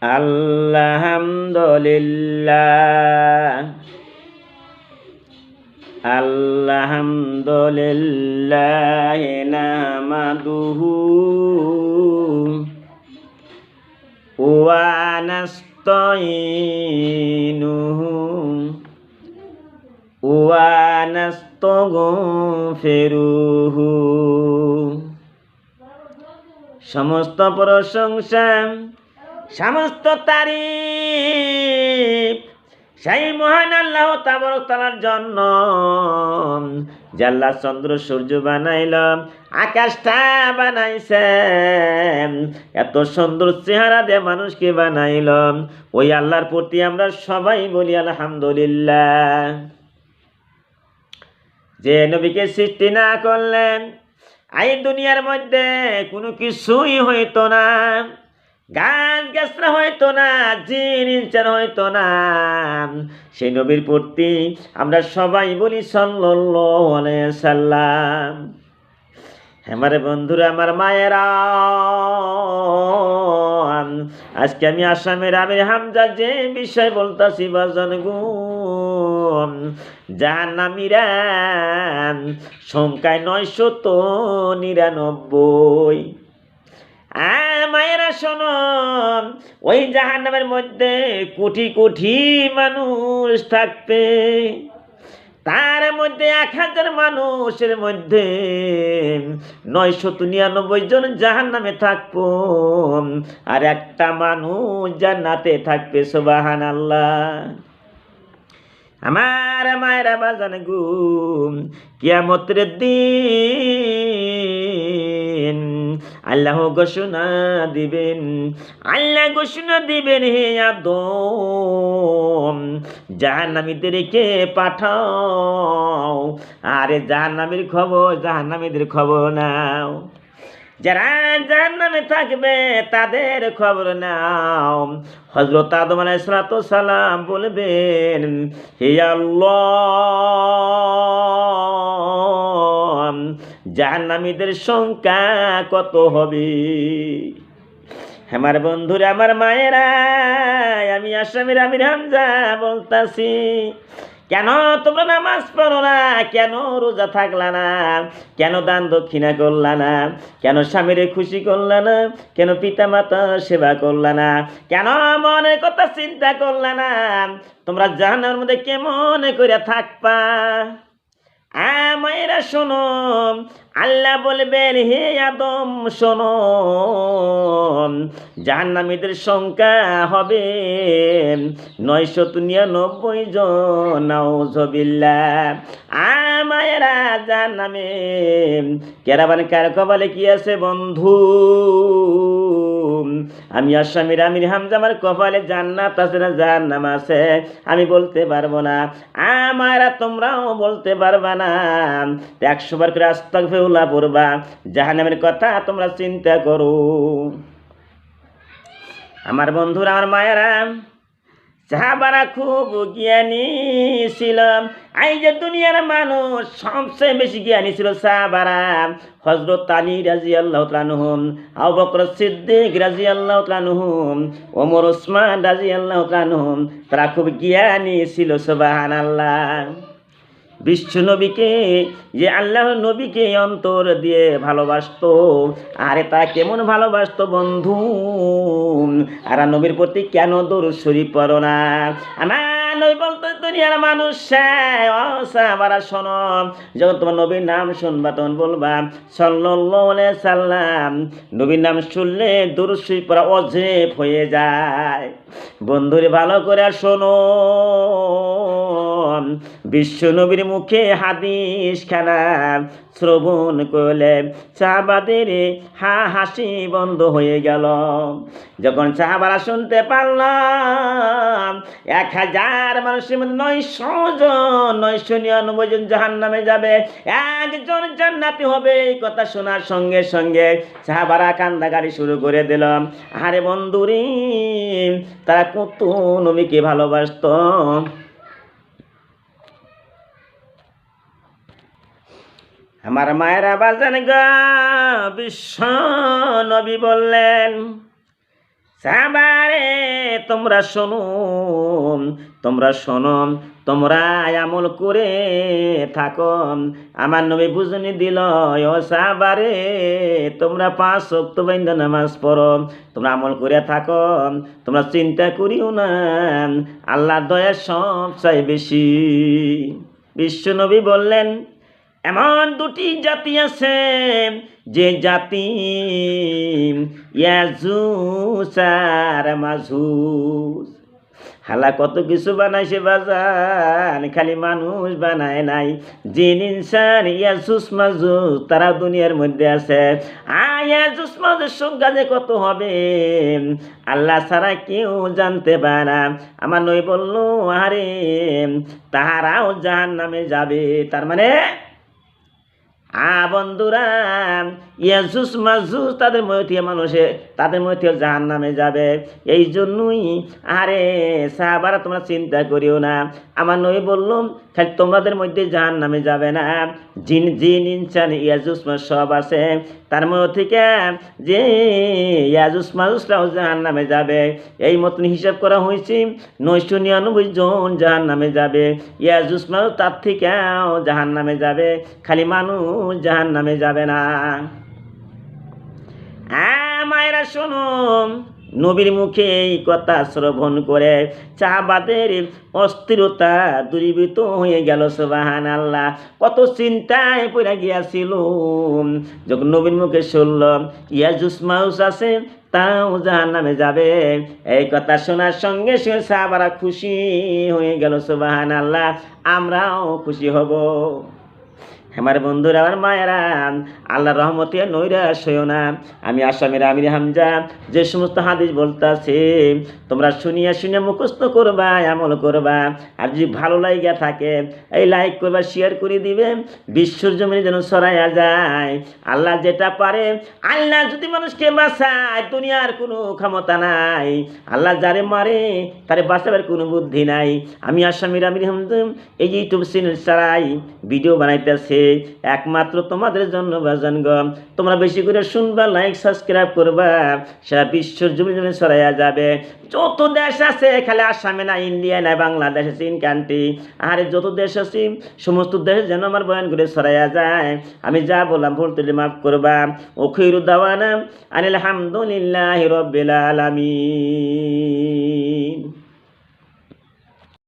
আলহামদুলিল্লাহ আলহামদুলিল্লাহ নাহমাদুহু ওয়া নাস্তাঈনুহু ওয়া নাস্তাগফিরুহু। সমস্ত প্রশংসা সমস্ত তারিফ সেই মহান আল্লাহ তাবারক তাআলার জন্য, যে আল্লাহ চন্দ্র সূর্য বানাইল, আকাশটা বানাইছেন, এত সুন্দর চেহারা দিয়ে মানুষকে বানাইল, ওই আল্লাহর প্রতি আমরা সবাই বলি আলহামদুলিল্লাহ। যে নবীকে সৃষ্টি না করলেন, এই দুনিয়ার মধ্যে কোনো কিছুই হইতো না, গাছ গাছরা হইতো না, জিন ইনসান হইতো না। সেই নবীর প্রতি আমরা সবাই বলি সাল্লাল্লাহু আলাইহি সাল্লাম। আমার বন্ধুরা, আমার মায়েরা, আজকে আমি আসামের আমির হামজা যে বিষয় বলতাছি বাজান গো, জাহান্নামীরা সংখ্যায় 999। মায়েরা শোনো, ওই জাহান্নামের মধ্যে কোটি কোটি মানুষ থাকবে, তার মধ্যে 1000 মানুষের মধ্যে 999 জন জাহান্নামে থাকবো, আর একটা মানুষ জান্নাতে থাকবে। সুবহানাল্লাহ। আমার মায়েরা বাজান গো, কিয়ামতের দিন আল্লাহ ঘোষণা দিবেন, আল্লাহ ঘোষণা দিবেন, হে আদম, জাহান্নামীদেরকে পাঠাও। আরে জাহান্নামীর খবর, জাহান্নামীদের খবর নাও। যারা জাহান্নামে থাকবে তাদের খবর নাও। হযরত আদম আলাইহিস সালাম বলবেন, হে আল্লাহ, জাহান্নামীদের সংখ্যা কত হবে? আমার বন্ধুরা, আমার মায়েরা, আমি আসামের আমির হামজা বলতাছি, কেন তোমরা নামাজ পড়ো না? কেন রোজা থাকলা না? কেন দান দক্ষিণা করলা না? কেন স্বামীরে খুশি করলা না? কেন পিতা মাতার সেবা করলা না? কেন মনের কথা চিন্তা করলা না? তোমরা জাহান্নামের মধ্যে কেমন করে থাকবা? মায়েরা শোনো, আল্লাহ বলবেন, হে আদম শোনো, জাহান্নামীদের সংখ্যা হবে 999 জন। নাউযুবিল্লাহ। মায়েরা, জাহান্নামে কেরাবান কার কপালে কি আছে বন্ধু? আমি আসামের আমির হামজা, আমার কপালে জান্নাত আছে না জাহান্নাম আছে আমি বলতে পারবো না, আমারা তোমরাও বলতে পারবা না। 100 বার করে আস্তাগফিরুল্লাহ পড়বা, জাহান্নামের কথা তোমরা চিন্তা করো। আমার বন্ধুরা, আমার মায়েরা, সাহাবারা খুব জ্ঞানী ছিল। এই যে দুনিয়ার মানুষ সবচেয়ে বেশি জ্ঞানী ছিল সাহাবারা। হযরত আলী রাদিয়াল্লাহু তাআলা আনহু, আবু বকর সিদ্দিক রাদিয়াল্লাহু তাআলা আনহু, ওমর ওসমান রাদিয়াল্লাহু তাআলা আনহু, তারা খুব জ্ঞানী ছিল। সুবহানাল্লাহ। বিশ্ব নবীকে, যে আল্লাহ নবীকে অন্তর দিয়ে ভালোবাসতো, আরে তা কেমন ভালোবাসতো বন্ধু? আর নবীর প্রতি কেন দরুদ শরীফ পড়ো না? আমার নবী বলতো, দুনিয়ার মানুষ সাহাবারা শোনো, যখন তোমার নবীর নাম শুনবা তখন বলবা সাল্লাল্লাহু আলাইহি সাল্লাম। নবীর নাম শুনলে দরুদ শরীফ পড়া ওয়াজিব হয়ে যায়। বন্ধুরে ভালো করে শোনো, বিশ্ব নবীর মুখে হাদিস খানা শ্রবণ করলে সাহাবাদের হাসি বন্ধ হয়ে গেল। যখন সাহাবারা শুনতে পারলাম 1000 মানুষের মধ্যে 999 জন জাহান্নামে যাবে, একজন জান্নাতি হবে, এই কথা শোনার সঙ্গে সঙ্গে সাহাবারা কান্দাকাটি শুরু করে দিল। আরে বন্ধুরে, তারা কত নবীকে ভালোবাসতো। আমার মায়েরা বাজান গা, বিশ্ব নবী বললেন, সাহাবারে তোমরা শোনো, তোমরা শোনো, তোমরা আমল করে থাকো। আমার নবী বুঝনি দিল, ও সাহাবারে তোমরা 5 ওয়াক্ত বাইন্দা নামাজ পড়ো, তোমরা আমল করে থাকো, তোমরা চিন্তা করিও না, আল্লাহর দয়া সব চাই বেশি। বিশ্ব নবী বললেন, এমন 2টি জাতি আছে যে জাতি ইয়াজুস আর মাজুস। হালা কত কিছু বানাইছে বাজান, খালি মানুষ বানায় নাই। জিন ইনসান ইয়াজুস মাজুস তারা দুনিয়ার মধ্যে আছে। ইয়াজুস মাজুস সংখ্যা যে কত হবে আল্লাহ ছাড়া কেউ জানতে পারে না। আমার নবী বলল, আরে তাহারাও জাহান্নামে যাবে। তার মানে বন্ধুরা, ইয়াজুস মাজুস তাদের মধ্যে জাহান্নামে যাবে। এই জন্যই আরে সাহাবারা তোমরা চিন্তা করিও না। আমার নবী বলল, খালি তোমাদের মধ্যে জাহান্নামে যাবে না, জিন ইনসান ইয়াজুস মাজুস সব আছে। তার মধ্যে থেকে যে ইয়াজুস মাজুসরাও জাহান্নামে যাবে। এই মতন হিসাব করা হয়েছে, 999 জন জাহান্নামে যাবে। ইয়াজুস মাজুস তার থেকেও জাহান্নামে যাবে, খালি মানুষ জাহান্নামে যাবে না। মায়েরা শুনুন, নবীর মুখে এই কথা শ্রবণ করে সাহাবাদের অস্থিরতা দূরীভূত হয়ে গেল। সুবহানাল্লাহ। কত চিন্তায় পড়ে গিয়াছিল, যখন নবীর মুখে শুনল ইয়াজুস মাজুস আছে, তারাও জাহান্নামে যাবে। এই কথা শোনার সঙ্গে সঙ্গে সাহাবারা খুশি হয়ে গেল। সুবহানাল্লাহ। আমরাও খুশি হব। আমার বন্ধুরা, আমার মায়েরা, আল্লাহর রহমতে নৈরাশ হইও না। আমি আসামের আমির হামজা যে সমস্ত হাদিস বলতাছে তোমরা শুনিয়া মুখস্থ করবা, আমল করবা। আর যদি ভালো লাগিয়া থাকে এই লাইক করবা, শেয়ার করে দিবে, বিশ্বর জমিনে যেন ছড়াইয়া যায়। আল্লাহ যেটা পারে, আল্লাহ যদি মানুষকে বাঁচায় দুনিয়ার কোনো ক্ষমতা নাই। আল্লাহ যারে মারে তারে বাঁচাবার কোনো বুদ্ধি নাই। আমি আসামের আমির হামজা এই ইউটিউব চ্যানেল চালাই ভিডিও বানাইতেছে একমাত্র তোমাদের জন্য বাজান গো। তোমরা বেশি করে শুনবা, লাইক সাবস্ক্রাইব করবা, সারা বিশ্বর জমিনে ছড়াইয়া যাবে। যত দেশ আছে, খালি আসামে না, ইন্ডিয়া না, বাংলাদেশ, চীন কান্ট্রি, আর যত দেশ আছে সমস্ত দেশ যেন আমার বয়ান করে ছড়াইয়া যায়। আমি যা বললাম ভুল তুলে মাফ করবা। ও খৈরু দাওয়ানা আনিল হামদুলিল্লাহি রাব্বিল আলামিন।